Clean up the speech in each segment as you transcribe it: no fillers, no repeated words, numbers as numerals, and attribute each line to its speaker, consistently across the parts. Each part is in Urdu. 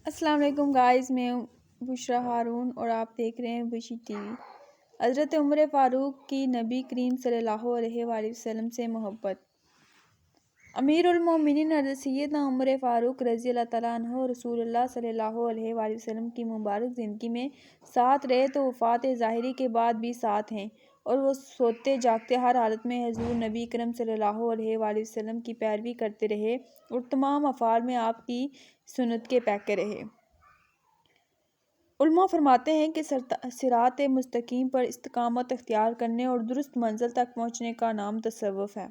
Speaker 1: السلام علیکم گائز، میں بشرا ہارون اور آپ دیکھ رہے ہیں بشی ٹی وی۔ حضرت عمر فاروق کی نبی کریم صلی اللہ علیہ وآلہ وسلم سے محبت۔ امیر المومنین حضرت سیدنا عمر فاروق رضی اللہ تعالیٰ عنہ رسول اللہ صلی اللہ علیہ وآلہ وسلم کی مبارک زندگی میں ساتھ رہے تو وفات ظاہری کے بعد بھی ساتھ ہیں، اور وہ سوتے جاگتے ہر حالت میں حضور نبی اکرم صلی اللہ علیہ وآلہ وسلم کی پیروی کرتے رہے اور تمام افعال میں آپ کی سنت کے پیکر رہے۔ علماء فرماتے ہیں کہ صراط مستقیم پر استقامت اختیار کرنے اور درست منزل تک پہنچنے کا نام تصوف ہے۔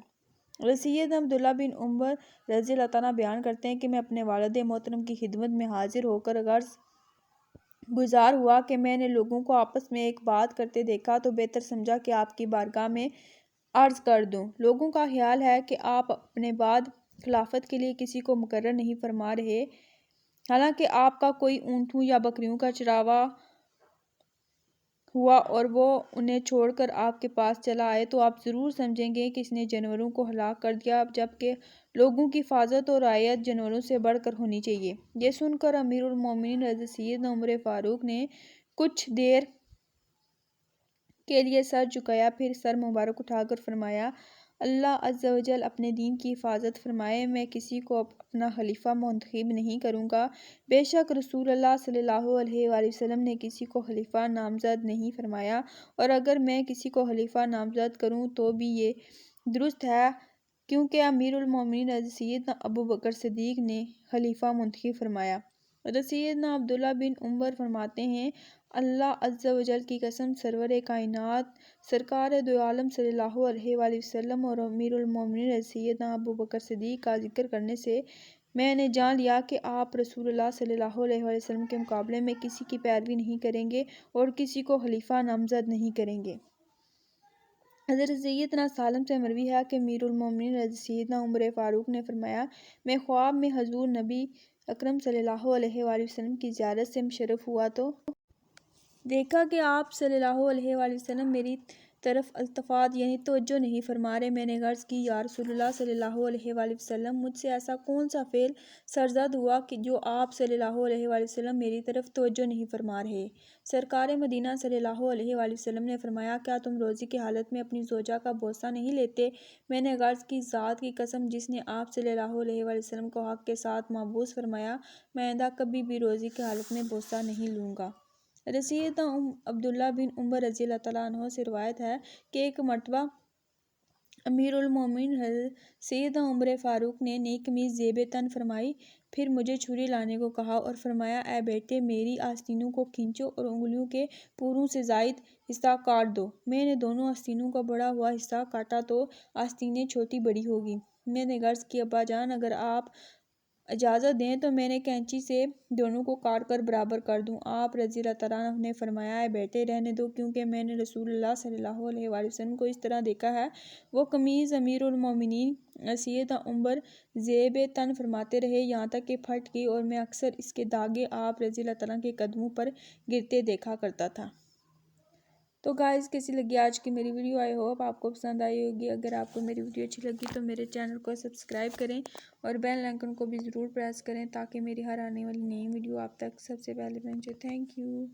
Speaker 1: سیدنا عبداللہ بن عمر رضی اللہ تعالیٰ بیان کرتے ہیں کہ میں اپنے والد محترم کی خدمت میں حاضر ہو کر غرض گزار ہوا کہ میں نے لوگوں کو آپس میں ایک بات کرتے دیکھا تو بہتر سمجھا کہ آپ کی بارگاہ میں عرض کر دوں۔ لوگوں کا خیال ہے کہ آپ اپنے بعد خلافت کے لیے کسی کو مقرر نہیں فرما رہے، حالانکہ آپ کا کوئی اونٹوں یا بکریوں کا چراوا ہوا اور وہ انہیں چھوڑ کر آپ کے پاس چلا آئے تو آپ ضرور سمجھیں گے کہ اس نے جانوروں کو ہلاک کر دیا، جبکہ لوگوں کی حفاظت اور رعایت جانوروں سے بڑھ کر ہونی چاہیے۔ یہ سن کر امیر المومنین حضرت سیدنا عمر فاروق نے کچھ دیر کے لیے سر جھکایا، پھر سر مبارک اٹھا کر فرمایا، اللہ عز و جل اپنے دین کی حفاظت فرمائے، میں کسی کو اپنا خلیفہ منتخب نہیں کروں گا۔ بے شک رسول اللہ صلی اللہ علیہ وآلہ وسلم نے کسی کو خلیفہ نامزد نہیں فرمایا، اور اگر میں کسی کو خلیفہ نامزد کروں تو بھی یہ درست ہے، کیونکہ امیر المومنین حضرت سیدنا ابو بکر صدیق نے خلیفہ منتخب فرمایا۔ حضرت سیدنا عبداللہ بن عمر فرماتے ہیں، اللہ عز و جل کی قسم، سرور کائنات سرکار دو عالم صلی اللہ علیہ وآلہ وسلم اور امیر المومنین حضرت سیدنا ابو بکر صدیق کا ذکر کرنے سے میں نے جان لیا کہ آپ رسول اللہ صلی اللہ علیہ وآلہ وسلم کے مقابلے میں کسی کی پیروی نہیں کریں گے اور کسی کو خلیفہ نامزد نہیں کریں گے۔ حضرت سیدنا سالم سے مروی ہے کہ امیر المومنین حضرت سیدنا عمر فاروق نے فرمایا، میں خواب میں حضور نبی اکرم صلی اللہ علیہ وآلہ وسلم کی زیارت سے مشرف ہوا تو دیکھا کہ آپ صلی اللہ علیہ وآلہ وسلم میری طرف التفات یعنی توجہ نہیں فرما رہے۔ میں نے عرض کی، یا رسول اللہ صلی اللہ علیہ وآلہ وسلم، مجھ سے ایسا کون سا فعل سرزد ہوا کہ جو آپ صلی اللہ علیہ وآلہ وسلم میری طرف توجہ نہیں فرما رہے؟ سرکار مدینہ صلی اللہ علیہ وآلہ وسلم نے فرمایا، کیا تم روزے کی حالت میں اپنی زوجہ کا بوسہ نہیں لیتے؟ میں نے عرض کی، ذات کی قسم جس نے آپ صلی اللہ علیہ وآلہ وسلم کو حق کے ساتھ محبوس فرمایا، میں آئندہ کبھی بھی روزے کی حالت میں بوسہ نہیں لوں گا۔ حضرت سیدنا عبداللہ بن عمر رضی اللہ تعالیٰ عنہ سے روایت ہے کہ ایک مرتبہ امیر المومنین حضرت سیدنا عمر فاروق نے نئی قمیص زیب تن فرمائی، پھر مجھے چھری لانے کو کہا اور فرمایا، اے بیٹے، میری آستینوں کو کھینچو اور انگلیوں کے پوروں سے زائد حصہ کاٹ دو۔ میں نے دونوں آستینوں کا بڑا ہوا حصہ کاٹا تو آستینیں چھوٹی بڑی ہوگی۔ میں نے عرض کی، ابا جان، اگر آپ اجازت دیں تو میں نے کینچی سے دونوں کو کاٹ کر برابر کر دوں۔ آپ رضی اللہ تعالیٰ عنہ نے فرمایا، اے بیٹے، رہنے دو، کیونکہ میں نے رسول اللہ صلی اللہ علیہ وآلہ وسلم کو اس طرح دیکھا ہے۔ وہ قمیص امیر المومنین سیدنا عمر زیب تن فرماتے رہے یہاں تک کہ پھٹ گئی، اور میں اکثر اس کے داغے آپ رضی اللہ تعالیٰ کے قدموں پر گرتے دیکھا کرتا تھا۔ تو گائز، کیسی لگی آج کی میری ویڈیو؟ آئی ہوپ آپ کو پسند آئی ہوگی۔ اگر آپ کو میری ویڈیو اچھی لگی تو میرے چینل کو سبسکرائب کریں اور بیل آئیکن کو بھی ضرور پریس کریں تاکہ میری ہر آنے والی نئی ویڈیو آپ تک سب سے پہلے پہنچے۔ Thank you.